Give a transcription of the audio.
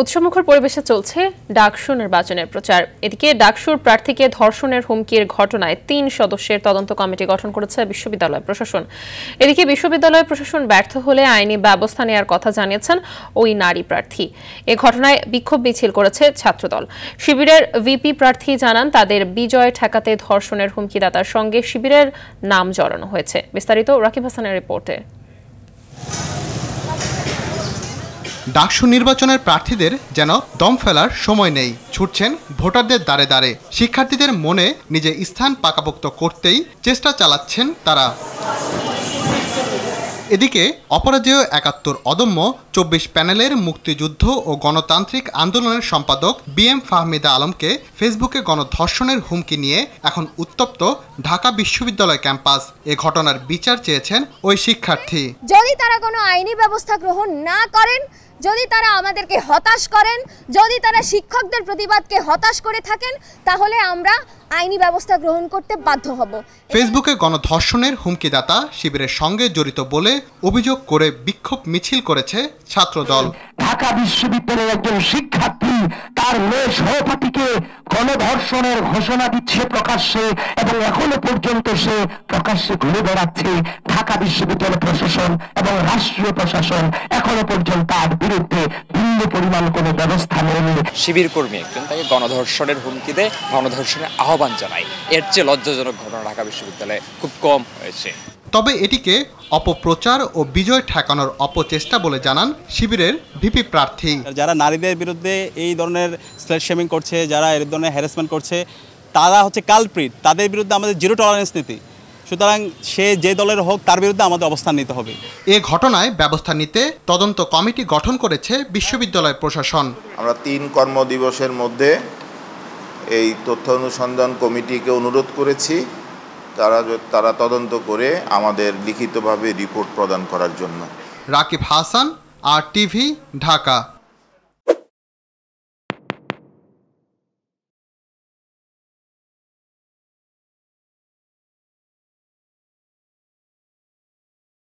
উৎসবমুখর পরিবেশে চলছে ডাকসু নির্বাচনের প্রচার। এদিকে ডাকসুর প্রার্থীকে ধর্ষণের হুমকির ঘটনায় ৩ সদস্যের তদন্ত কমিটি গঠন করেছে বিশ্ববিদ্যালয় প্রশাসন। এদিকে বিশ্ববিদ্যালয় প্রশাসন ব্যর্থ হলে আইনি ব্যবস্থা নেওয়ার কথা জানিয়েছেন ওই নারী প্রার্থী। এ ঘটনায় বিক্ষোভ মিছিল করেছে ছাত্রদল। শিবিরের ভিপি প্রার্থী জানান, তাদের বিজয় ঠেকাতে ধর্ষণের হুমকিদাতার সঙ্গে শিবিরের নাম জড়ানো হয়েছে। বিস্তারিত রাকিব হাসানের রিপোর্টে। ডাকসু নির্বাচনের প্রার্থীদের যেন দম ফেলার সময় নেই, ছুটছেন ভোটারদের দ্বারে দ্বারে। শিক্ষার্থীদের মনে নিজের স্থান পাকাপোক্ত করতেই চেষ্টা চালাচ্ছেন তারা। এদিকে অপরাজেয় ৭১ অদম্য ২৪ প্যানেলের মুক্তিযুদ্ধ ও গণতান্ত্রিক আন্দোলনের সম্পাদক বিএম ফাহমিদা আলমকে ফেসবুকে গণধর্ষণের হুমকি নিয়ে এখন উত্তপ্ত ঢাকা বিশ্ববিদ্যালয় ক্যাম্পাস। এ ঘটনার বিচার চেয়েছেন ওই শিক্ষার্থী। যদি তারা কোনো আইনি ব্যবস্থা গ্রহণ না করেন, যদি তারা আমাদেরকে হতাশ করেন, যদি তারা শিক্ষকদের প্রতিবাদকে হতাশ করে থাকেন, তাহলে আমরা আইনি ব্যবস্থা গ্রহণ করতে বাধ্য হব। ফেসবুকে গণধর্ষণের হুমকিদাতা শিবিরের সঙ্গে জড়িত বলে অভিযোগ করে বিক্ষোভ মিছিল করেছে ছাত্রদল। ঢাকা বিশ্ববিদ্যালয়ের একজন শিক্ষার্থী তার মেয়ে সহপাঠীকে গণধর্ষণের ঘোষণা দিচ্ছে প্রকাশ্যে, এবং এখনো পর্যন্ত সে প্রকাশ্যে ঘুরে বেড়াচ্ছে। ঢাকা বিশ্ববিদ্যালয় প্রশাসন এবং রাষ্ট্রীয় প্রশাসন এখনো পর্যন্ত তার বিরুদ্ধে ভিন্ন পরিমাণ কোনো ব্যবস্থা নেয়নি। শিবির কর্মী একজন তাকে গণধর্ষণের হুমকি দেয়, গণধর্ষণের আহ্বান জানায়। এর চেয়ে লজ্জাজনক ঘটনা ঢাকা বিশ্ববিদ্যালয়ে খুব কম হয়েছে। তবে এটিকে অপপ্রচার ও বিজয় ঠেকানোর অপচেষ্টা বলে জানান শিবিরের ভিপি প্রার্থী। যারা নারীদের বিরুদ্ধে এই ধরনের স্লেট শেমিং করছে, যারা এই ধরনের হ্যারাসমেন্ট করছে, তারা হচ্ছে কালপ্রিট। তাদের বিরুদ্ধে আমাদের জিরো টলারেন্স নীতি। সুতরাং সে যে দলের হোক তার বিরুদ্ধে আমাদের অবস্থান নিতে হবে। এ ঘটনায় ব্যবস্থা নিতে তদন্ত কমিটি গঠন করেছে বিশ্ববিদ্যালয় প্রশাসন। আমরা ৩ কর্মদিবসের মধ্যে এই তথ্য অনুসন্ধান কমিটিকে অনুরোধ করেছি তারা তদন্ত করে আমাদের লিখিতভাবে রিপোর্ট প্রদান করার জন্য। রাকিব হাসান, আর টিভি, ঢাকা।